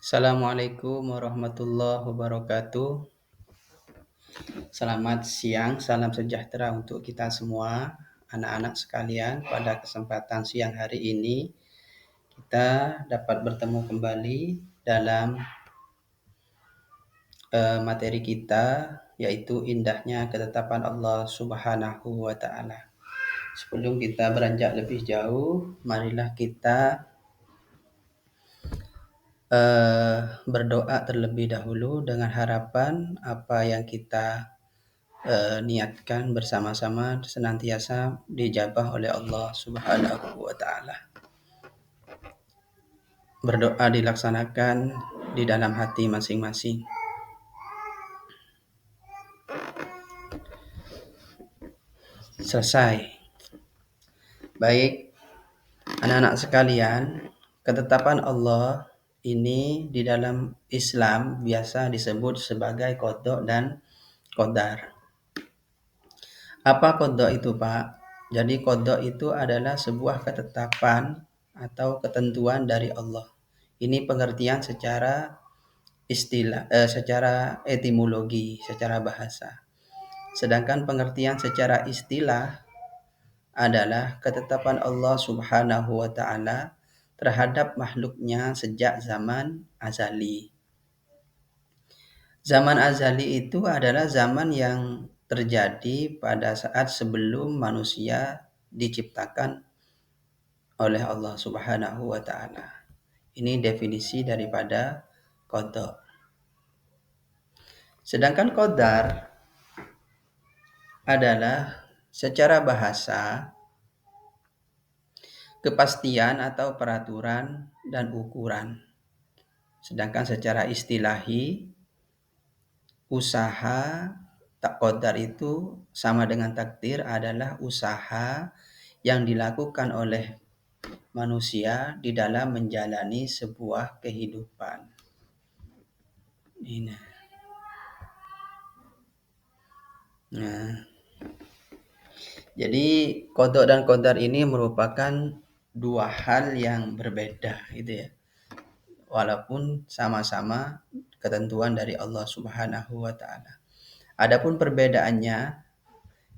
Assalamualaikum warahmatullahi wabarakatuh. Selamat siang, salam sejahtera untuk kita semua, anak-anak sekalian. Pada kesempatan siang hari ini, kita dapat bertemu kembali dalam materi kita, yaitu indahnya ketetapan Allah Subhanahu wa Ta'ala. Sebelum kita beranjak lebih jauh, marilah kita berdoa terlebih dahulu dengan harapan apa yang kita niatkan bersama-sama senantiasa dijabah oleh Allah Subhanahu wa Ta'ala. Berdoa dilaksanakan di dalam hati masing-masing. Selesai. Baik, anak-anak sekalian, ketetapan Allah ini di dalam Islam biasa disebut sebagai qada dan qadar. Apa qada itu, Pak? Jadi qada itu adalah sebuah ketetapan atau ketentuan dari Allah. Ini pengertian secara secara etimologi, secara bahasa. Sedangkan pengertian secara istilah adalah ketetapan Allah Subhanahu wa Ta'ala terhadap makhluknya sejak zaman azali. Zaman azali itu adalah zaman yang terjadi pada saat sebelum manusia diciptakan oleh Allah Subhanahu wa Ta'ala. Ini definisi daripada qada. Sedangkan qadar adalah secara bahasa kepastian atau peraturan dan ukuran. Sedangkan secara istilahi usaha qadar itu sama dengan takdir adalah usaha yang dilakukan oleh manusia di dalam menjalani sebuah kehidupan. Ini. Nah, jadi qada dan qadar ini merupakan dua hal yang berbeda, gitu ya. Walaupun sama-sama ketentuan dari Allah Subhanahu wa Ta'ala. Adapun perbedaannya,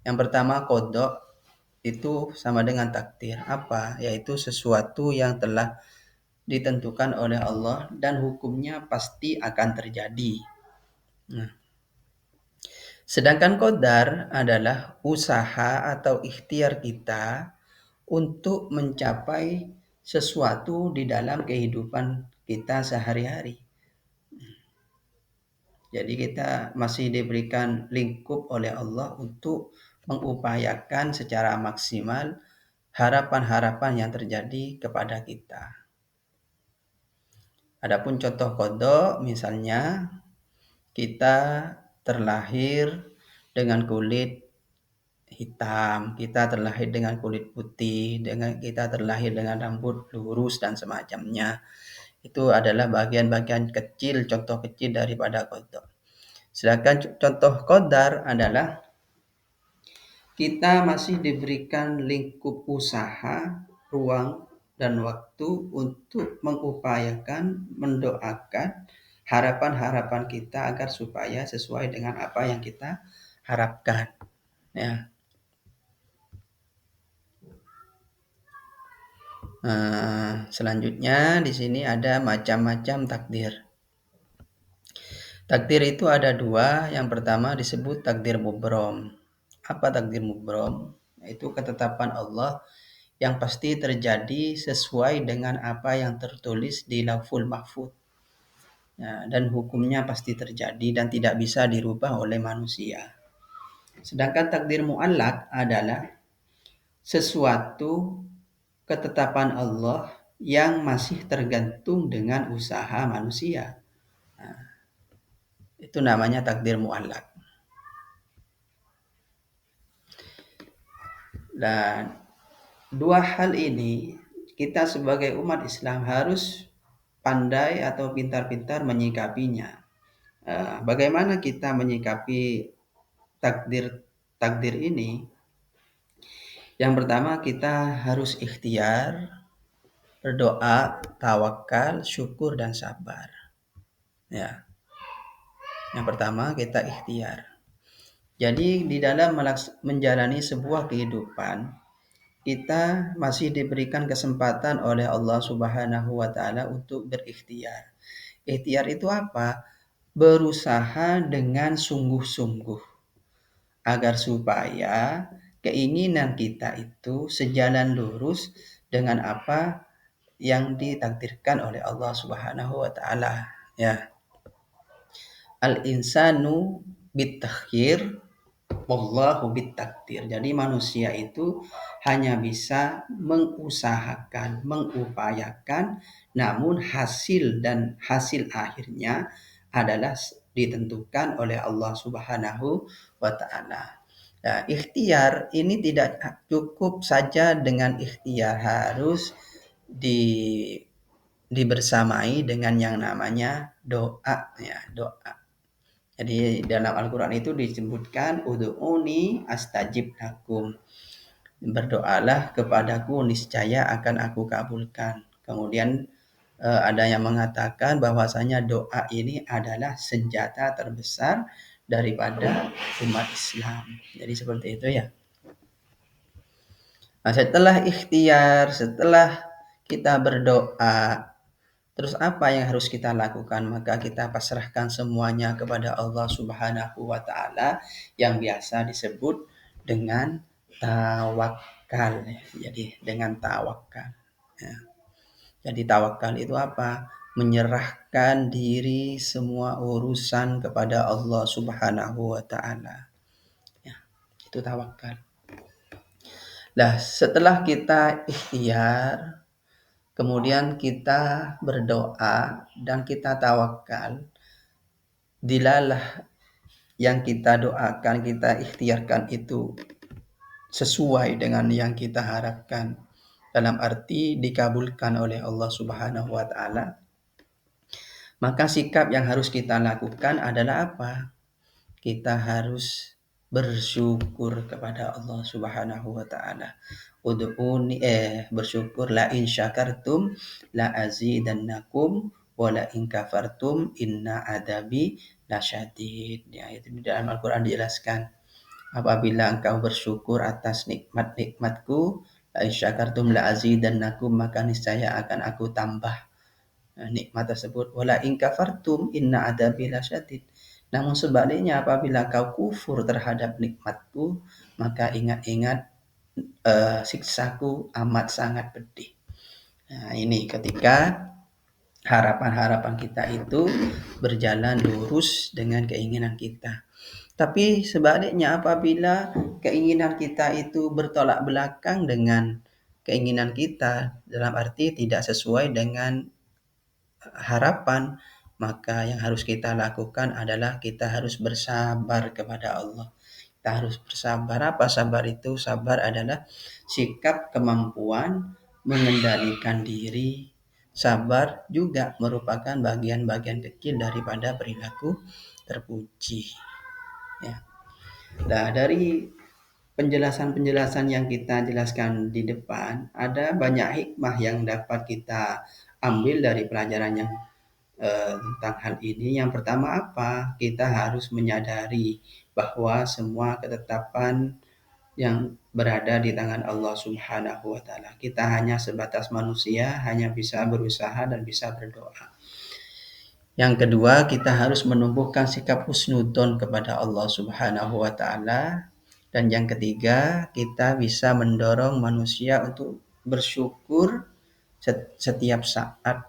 yang pertama qada itu sama dengan takdir. Apa? Yaitu sesuatu yang telah ditentukan oleh Allah dan hukumnya pasti akan terjadi. Nah, sedangkan qadar adalah usaha atau ikhtiar kita untuk mencapai sesuatu di dalam kehidupan kita sehari-hari. Jadi kita masih diberikan lingkup oleh Allah untuk mengupayakan secara maksimal harapan-harapan yang terjadi kepada kita. Adapun contoh qada, misalnya kita terlahir dengan kulit hitam, kita terlahir dengan kulit putih, kita terlahir dengan rambut lurus dan semacamnya. Itu adalah bagian-bagian kecil, contoh kecil daripada qada. Sedangkan contoh qadar adalah kita masih diberikan lingkup usaha, ruang, dan waktu untuk mengupayakan, mendoakan harapan-harapan kita agar supaya sesuai dengan apa yang kita harapkan. Ya. Selanjutnya di sini ada macam-macam takdir. Takdir itu ada dua. Yang pertama disebut takdir mubrom. Apa takdir mubrom? Itu ketetapan Allah yang pasti terjadi sesuai dengan apa yang tertulis di Lauhul Mahfuz. Ya, dan hukumnya pasti terjadi dan tidak bisa dirubah oleh manusia. Sedangkan takdir mu'allaq adalah sesuatu ketetapan Allah yang masih tergantung dengan usaha manusia. Nah, itu namanya takdir mu'allaq. Dan dua hal ini kita sebagai umat Islam harus pandai atau pintar-pintar menyikapinya. Bagaimana kita menyikapi takdir ini? Yang pertama kita harus ikhtiar, berdoa, tawakal, syukur dan sabar. Ya, yang pertama kita ikhtiar. Jadi di dalam menjalani sebuah kehidupan, kita masih diberikan kesempatan oleh Allah Subhanahu wa taala untuk berikhtiar. Ikhtiar itu apa? Berusaha dengan sungguh-sungguh agar supaya keinginan kita itu sejalan lurus dengan apa yang ditakdirkan oleh Allah Subhanahu wa taala. Ya, al-insanu bitakhir wallahu bitakdir. Jadi manusia itu hanya bisa mengusahakan, mengupayakan, namun hasil dan hasil akhirnya adalah ditentukan oleh Allah Subhanahu wa taala. Nah, ikhtiar ini tidak cukup saja dengan ikhtiar, harus di dibersamai dengan yang namanya doa, ya, doa. Jadi dalam Al-Quran itu disebutkan ud'uni astajib lakum. Berdoalah kepadaku niscaya akan aku kabulkan. Kemudian ada yang mengatakan bahwasanya doa ini adalah senjata terbesar daripada umat Islam. Jadi seperti itu ya. Nah, setelah ikhtiar, setelah kita berdoa, terus apa yang harus kita lakukan? Maka kita pasrahkan semuanya kepada Allah Subhanahu wa taala yang biasa disebut dengan tawakal. Jadi dengan tawakal. Ya. Jadi tawakal itu apa? Menyerahkan diri semua urusan kepada Allah Subhanahu wa taala. Ya, itu tawakal. Nah, setelah kita ikhtiar, kemudian kita berdoa dan kita tawakal, dilalah yang kita doakan, kita ikhtiarkan itu sesuai dengan yang kita harapkan. Dalam arti dikabulkan oleh Allah Subhanahu wa taala. Maka sikap yang harus kita lakukan adalah apa? Kita harus bersyukur kepada Allah Subhanahu wa taala. Bersyukur la in syakartum la azidannakum wa la in kafartum inna adabi lasyadid. Ya, itu di dalam Al-Qur'an dijelaskan. Apabila engkau bersyukur atas nikmat-nikmatku, la in syakartum la azidannakum, maka niscaya akan aku tambah nikmat tersebut. Wala in kafartum inna adabi lasyadid. Namun sebaliknya apabila kau kufur terhadap nikmatku, maka ingat-ingat siksaku amat sangat pedih. Nah, ini ketika harapan-harapan kita itu berjalan lurus dengan keinginan kita. Tapi sebaliknya apabila keinginan kita itu bertolak belakang dengan keinginan kita, dalam arti tidak sesuai dengan harapan, maka yang harus kita lakukan adalah kita harus bersabar kepada Allah. Kita harus bersabar. Apa sabar itu? Sabar adalah sikap kemampuan mengendalikan diri. Sabar juga merupakan bagian-bagian kecil daripada perilaku terpuji. Ya. Nah, dari penjelasan-penjelasan yang kita jelaskan di depan, ada banyak hikmah yang dapat kita ambil dari pelajaran yang tentang hal ini. Yang pertama apa? Kita harus menyadari bahwa semua ketetapan yang berada di tangan Allah Subhanahu wa taala. Kita hanya sebatas manusia, hanya bisa berusaha dan bisa berdoa. Yang kedua, kita harus menumbuhkan sikap husnudzon kepada Allah Subhanahu wa taala. Dan yang ketiga, kita bisa mendorong manusia untuk bersyukur setiap saat.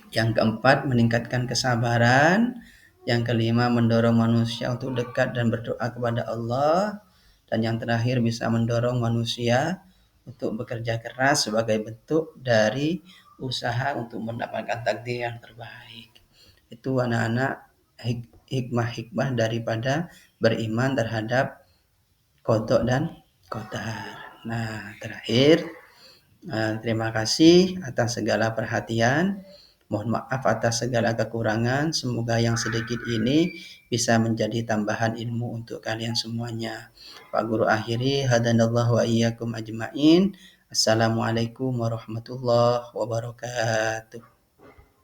Yang keempat, meningkatkan kesabaran. Yang kelima, mendorong manusia untuk dekat dan berdoa kepada Allah. Dan yang terakhir, bisa mendorong manusia untuk bekerja keras sebagai bentuk dari usaha untuk mendapatkan takdir yang terbaik. Itu anak-anak hikmah-hikmah daripada beriman terhadap qada dan qadar. Nah, terakhir, terima kasih atas segala perhatian. Mohon maaf atas segala kekurangan. Semoga yang sedikit ini bisa menjadi tambahan ilmu untuk kalian semuanya. Pak Guru akhiri, hadanallahu wa iyyakum ajma'in. Assalamualaikum warahmatullahi wabarakatuh.